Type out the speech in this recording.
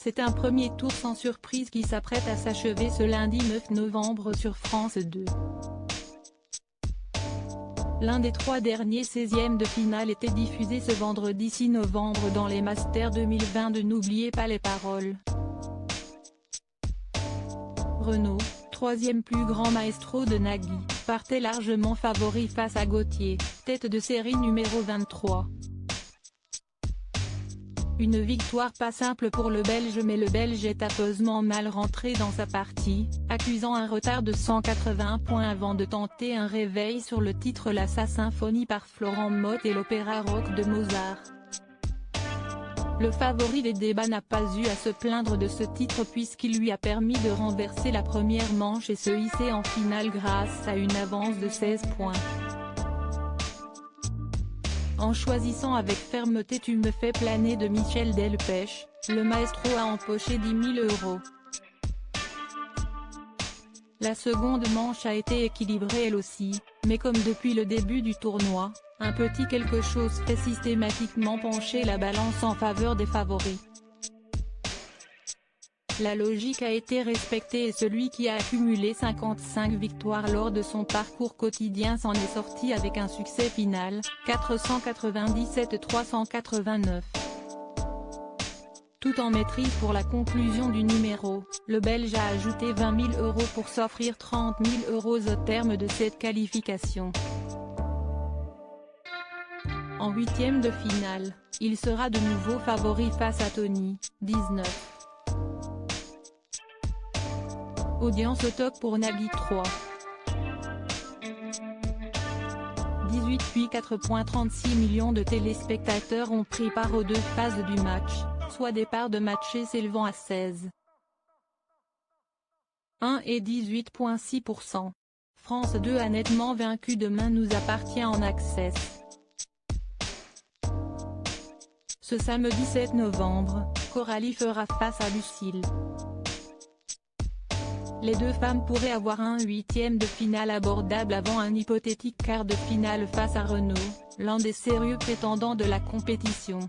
c'est un premier tour sans surprise qui s'apprête à s'achever ce lundi 9 novembre sur France 2. L'un des 3 derniers 16e de finale était diffusé ce vendredi 6 novembre dans les Masters 2020 de N'oubliez pas les paroles. Renaud, 3e plus grand maestro de Nagui, partait largement favori face à Gauthier, tête de série numéro 23. Une victoire pas simple pour le Belge, mais le Belge est affreusement mal rentré dans sa partie, accusant un retard de 180 points avant de tenter un réveil sur le titre La Sa Symphonie par Florent Mott et l'opéra rock de Mozart. Le favori des débats n'a pas eu à se plaindre de ce titre puisqu'il lui a permis de renverser la première manche et se hisser en finale grâce à une avance de 16 points. En choisissant avec fermeté Tu me fais planer de Michel Delpech, le maestro a empoché 10 000 €. La seconde manche a été équilibrée elle aussi, mais comme depuis le début du tournoi, un petit quelque chose fait systématiquement pencher la balance en faveur des favoris. La logique a été respectée et celui qui a accumulé 55 victoires lors de son parcours quotidien s'en est sorti avec un succès final, 497-389. Tout en maîtrise pour la conclusion du numéro, le Belge a ajouté 20 000 € pour s'offrir 30 000 € au terme de cette qualification. En 8e de finale, il sera de nouveau favori face à Tony, 19. Audience au top pour Nagui 3. 18 puis 4,36 millions de téléspectateurs ont pris part aux 2 phases du match, soit des parts de matchés s'élevant à 16,1 et 18,6%. France 2 a nettement vaincu Demain nous appartient en access. Ce samedi 7 novembre, Coralie fera face à Lucille. Les 2 femmes pourraient avoir un 8e de finale abordable avant un hypothétique quart de finale face à Renaud, l'un des sérieux prétendants de la compétition.